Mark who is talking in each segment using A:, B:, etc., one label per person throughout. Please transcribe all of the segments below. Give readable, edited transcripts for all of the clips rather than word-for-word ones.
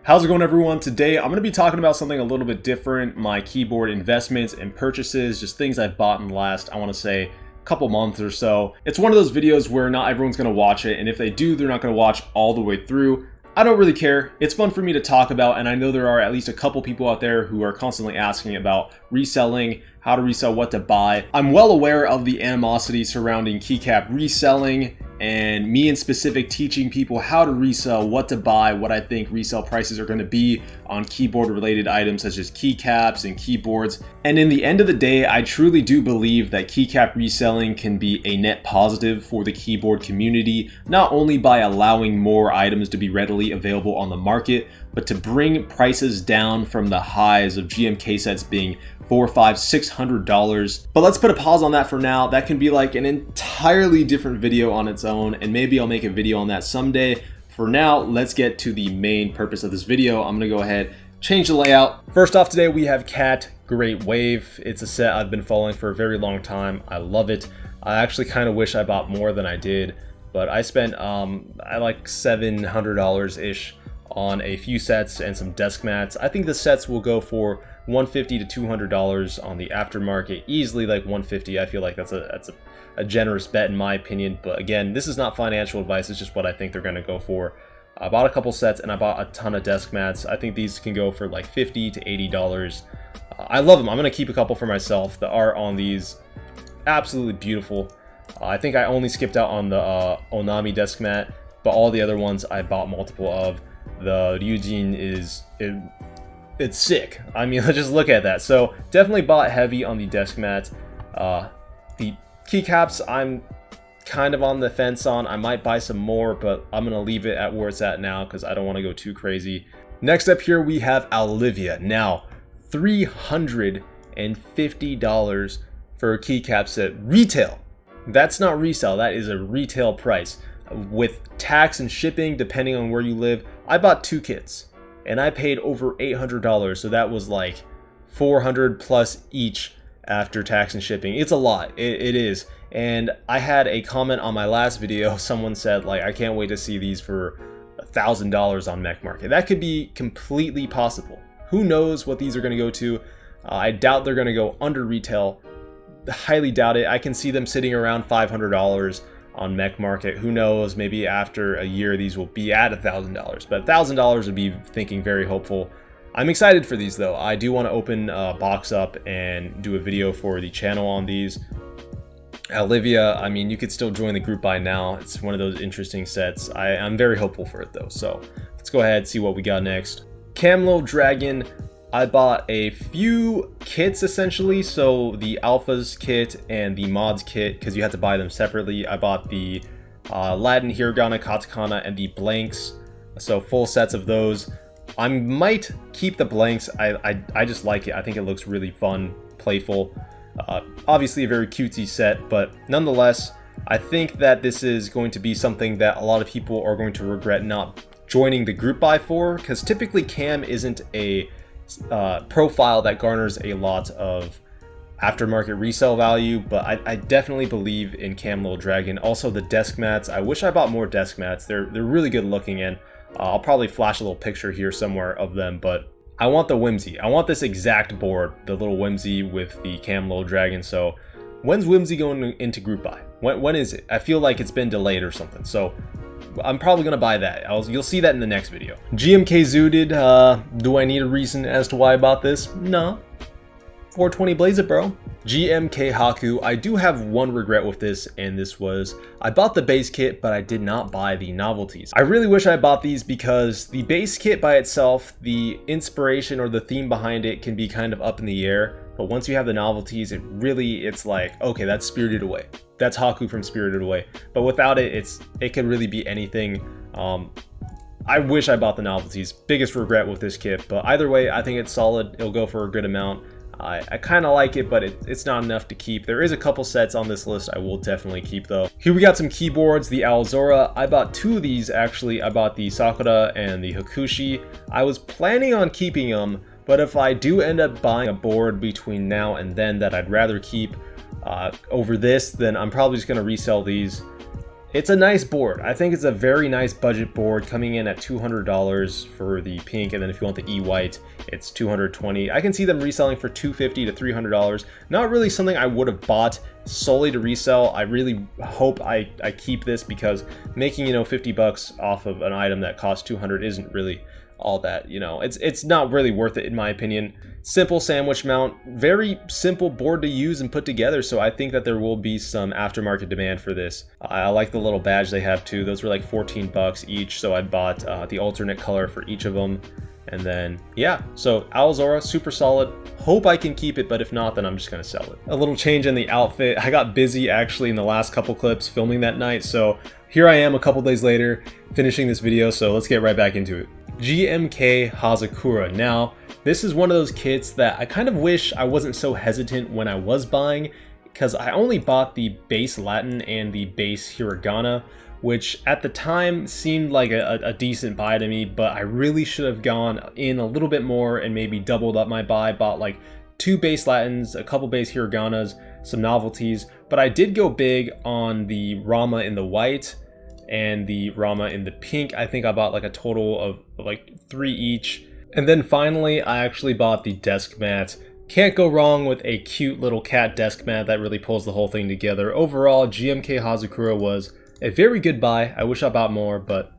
A: How's it going, everyone? Today I'm going to be talking about something a little bit different, my keyboard investments and purchases, just things I've bought in the last, I want to say, couple months or so. It's one of those videos where not everyone's going to watch it, and if they do, they're not going to watch all the way through. I don't really care. It's fun for me to talk about, and I know there are at least a couple people out there who are constantly asking about reselling, how to resell, what to buy. I'm well aware of the animosity surrounding keycap reselling and me in specific teaching people how to resell, what to buy, what I think resale prices are going to be on keyboard related items such as keycaps and keyboards. And in the end of the day, I truly do believe that keycap reselling can be a net positive for the keyboard community, not only by allowing more items to be readily available on the market, but to bring prices down from the highs of GMK sets being $400, $500, $600. But let's put a pause on that for now. That can be like an entirely different video on its own, and maybe I'll make a video on that someday. For now, let's get to the main purpose of this video. I'm gonna go ahead, change the layout. First off today, we have Cat Great Wave. It's a set I've been following for a very long time. I love it. I actually kind of wish I bought more than I did, but I spent I like $700-ish on a few sets and some desk mats. I think the sets will go for $150 to $200 on the aftermarket, easily like $150. I feel like that's a generous bet in my opinion, but again, this is not financial advice, it's just what I think they're going to go for. I bought a couple sets and I bought a ton of desk mats. I think these can go for like $50 to $80. I love them. I'm going to keep a couple for myself. The art on these, absolutely beautiful. I think I only skipped out on the Onami desk mat, but all the other ones I bought multiple of. The Ryujin it's sick. I mean, just look at that. So definitely bought heavy on the desk mat. The keycaps I'm kind of on the fence on. I might buy some more, but I'm gonna leave it at where it's at now because I don't want to go too crazy. Next up here we have Olivia. Now $350 for a keycap set retail. That's not resale, that is a retail price with tax and shipping depending on where you live. I bought 2 kits and I paid over $800, so that was like $400 plus each after tax and shipping. It's a lot, it is. And I had a comment on my last video, someone said like, I can't wait to see these for $1,000 on Mech Market. That could be completely possible. Who knows what these are gonna go to? I doubt they're gonna go under retail, highly doubt it. I can see them sitting around $500 on Mech Market. Who knows, maybe after a year these will be at $1,000, but $1,000 would be thinking very hopeful. I'm excited for these though. I do want to open a box up and do a video for the channel on these. Olivia, I mean, you could still join the group by now. It's one of those interesting sets. I'm very hopeful for it though, so let's go ahead and see what we got next. Camlo Dragon. I bought a few kits essentially, so the alphas kit and the mods kit, because you had to buy them separately. I bought the Latin, hiragana, katakana, and the blanks, so full sets of those. I might keep the blanks. I just like it. I think it looks really fun, playful. Obviously a very cutesy set, but nonetheless, I think that this is going to be something that a lot of people are going to regret not joining the group buy for, because typically Cam isn't a profile that garners a lot of aftermarket resale value, but I definitely believe in Camlo Dragon. Also the desk mats, I wish I bought more desk mats. They're really good looking, and I'll probably flash a little picture here somewhere of them, but I want the Whimsy. I want this exact board, the little Whimsy with the Camlo Dragon. So when's Whimsy going into group buy? When is it? I feel like it's been delayed or something, so I'm probably gonna buy that. You'll see that in the next video. GMK Zoo did. Do I need a reason as to why I bought this? No. 420 blaze it, bro. GMK Haku. I do have one regret with this, and this was I bought the base kit, but I did not buy the novelties. I really wish I bought these because the base kit by itself, the inspiration or the theme behind it can be kind of up in the air. But once you have the novelties, it's like, okay, that's Spirited Away. That's Haku from Spirited Away. But without it, it could really be anything. I wish I bought the novelties. Biggest regret with this kit. But either way, I think it's solid. It'll go for a good amount. I kind of like it, but it's not enough to keep. There is a couple sets on this list I will definitely keep though. Here we got some keyboards, the AlZora. I bought 2 of these actually. I bought the Sakura and the Hakushi. I was planning on keeping them, but if I do end up buying a board between now and then that I'd rather keep over this, then I'm probably just going to resell these It's a nice board. I think it's a very nice budget board, coming in at $200 for the pink, and then if you want the E-white, it's $220. I can see them reselling for $250 to $300. Not really something I would have bought solely to resell. I really hope I keep this, because making, you know, 50 bucks off of an item that costs 200 isn't really all that, you know, it's not really worth it in my opinion. Simple sandwich mount, very simple board to use and put together, so I think that there will be some aftermarket demand for this. I like the little badge they have too. Those were like 14 bucks each, so I bought the alternate color for each of them. And then yeah, so AlZora, super solid. Hope I can keep it, but if not, then I'm just gonna sell it. A little change in the outfit. I got busy actually in the last couple clips filming that night, so here I am a couple days later finishing this video, so let's get right back into it. GMK Hazakura. Now, this is one of those kits that I kind of wish I wasn't so hesitant when I was buying, because I only bought the base Latin and the base Hiragana, which at the time seemed like a decent buy to me, but I really should have gone in a little bit more and maybe doubled up my buy, bought like 2 base Latins, a couple base Hiraganas, some novelties, but I did go big on the Rama in the white and the Rama in the pink. I think I bought like a total of like 3 each. And then finally, I actually bought the desk mat. Can't go wrong with a cute little cat desk mat that really pulls the whole thing together. Overall, GMK Hazakura was a very good buy. I wish I bought more, but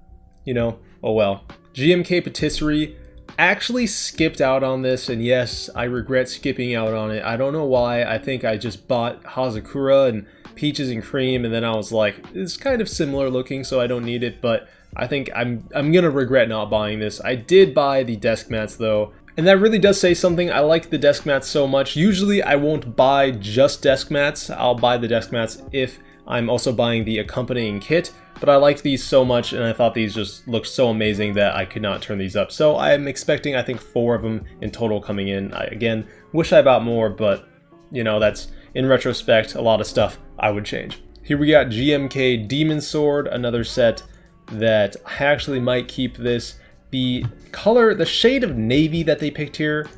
A: you know, oh well. GMK Patisserie, actually skipped out on this, and yes, I regret skipping out on it. I don't know why. I think I just bought Hazakura and peaches and cream, and then I was like, it's kind of similar looking, so I don't need it, but I think I'm gonna regret not buying this. I did buy the desk mats though, and that really does say something. I like the desk mats so much. Usually I won't buy just desk mats. I'll buy the desk mats if I'm also buying the accompanying kit, but I like these so much, and I thought these just looked so amazing that I could not turn these up. So I'm expecting, I think, 4 of them in total coming in. I, again, wish I bought more, but you know, that's in retrospect a lot of stuff I would change. Here we got GMK Demon Sword, another set that I actually might keep this. The color, the shade of navy that they picked here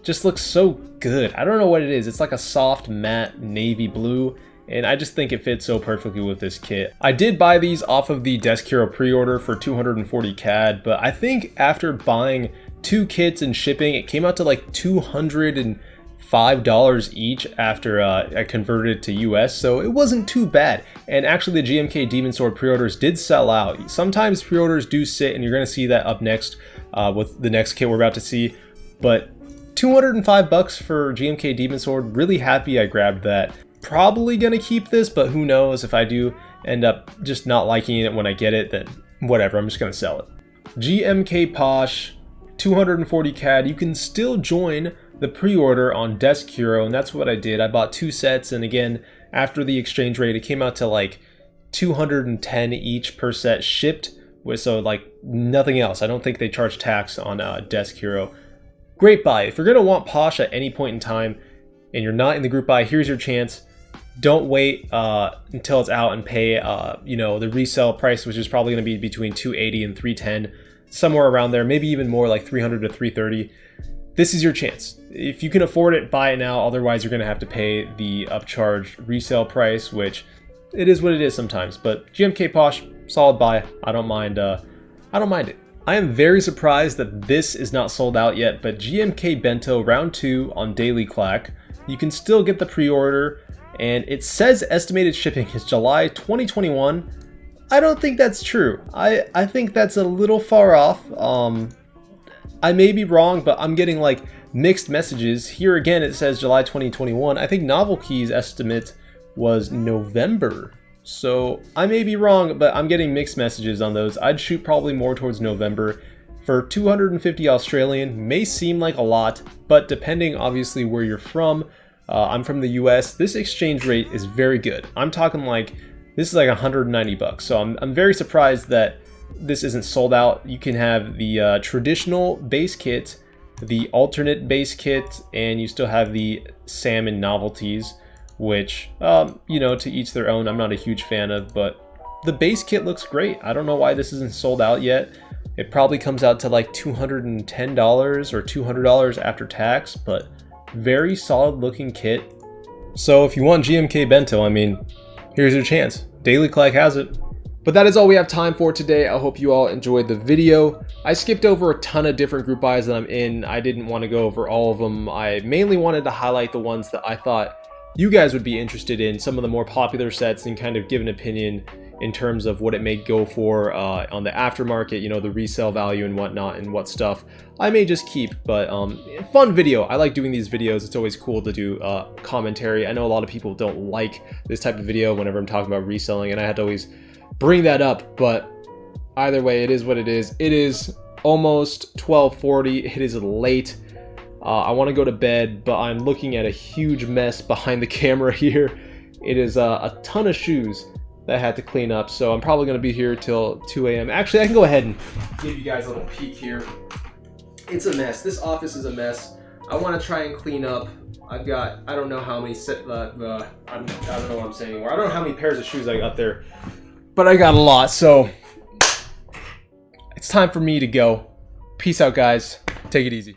A: just looks so good. I don't know what it is. It's like a soft matte navy blue, and I just think it fits so perfectly with this kit. I did buy these off of the Desk Hero pre-order for 240 CAD, but I think after buying 2 kits and shipping, it came out to like $205 each after I converted it to US, so it wasn't too bad. And actually the GMK Demon Sword pre-orders did sell out. Sometimes pre-orders do sit, and you're gonna see that up next with the next kit we're about to see, but 205 bucks for GMK Demon Sword, really happy I grabbed that. Probably gonna keep this, but who knows, if I do end up just not liking it when I get it, then whatever, I'm just gonna sell it. GMK Posh, 240 CAD. You can still join the pre-order on Desk Hero, and that's what I did. I bought 2 sets, and again, after the exchange rate, it came out to like 210 each per set shipped, so like nothing else. I don't think they charge tax on Desk Hero. Great buy. If you're gonna want Posh at any point in time and you're not in the group buy, here's your chance. Don't wait until it's out and pay you know, the resale price, which is probably going to be between $280 and $310, somewhere around there, maybe even more, like $300 to $330. This is your chance. If you can afford it, buy it now. Otherwise, you're going to have to pay the upcharged resale price, which it is what it is sometimes. But GMK Posh, solid buy. I don't mind it. I am very surprised that this is not sold out yet, but GMK Bento Round 2 on Daily Clack. You can still get the pre-order, and it says estimated shipping is July 2021. I don't think that's true. I think that's a little far off. I may be wrong, but I'm getting like mixed messages. Here again, it says July 2021. I think Novel Key's estimate was November. So I may be wrong, but I'm getting mixed messages on those. I'd shoot probably more towards November. For 250 Australian, may seem like a lot, but depending obviously where you're from, I'm from the US, this exchange rate is very good. I'm talking like, this is like 190 bucks. So I'm very surprised that this isn't sold out. You can have the traditional base kit, the alternate base kit, and you still have the salmon novelties, which, you know, to each their own. I'm not a huge fan of, but the base kit looks great. I don't know why this isn't sold out yet. It probably comes out to like $210 or $200 after tax, but very solid looking kit. So if you want GMK Bento, I mean, here's your chance. Daily Clack has it. But that is all we have time for today. I hope you all enjoyed the video. I skipped over a ton of different group buys that I'm in. I didn't want to go over all of them. I mainly wanted to highlight the ones that I thought you guys would be interested in, some of the more popular sets, and kind of give an opinion in terms of what it may go for on the aftermarket, you know, the resale value and whatnot, and what stuff I may just keep. But fun video. I like doing these videos. It's always cool to do commentary. I know a lot of people don't like this type of video whenever I'm talking about reselling, and I had to always bring that up. But either way, it is what it is. It is almost 12:40. It is late. I want to go to bed, but I'm looking at a huge mess behind the camera here. It is a ton of shoes that I had to clean up, so I'm probably going to be here till 2 a.m. Actually, I can go ahead and give you guys a little peek here. It's a mess. This office is a mess. I want to try and clean up. I've got, I don't know how many I don't know what I'm saying anymore. I don't know how many pairs of shoes I got there, but I got a lot, so it's time for me to go. Peace out, guys. Take it easy.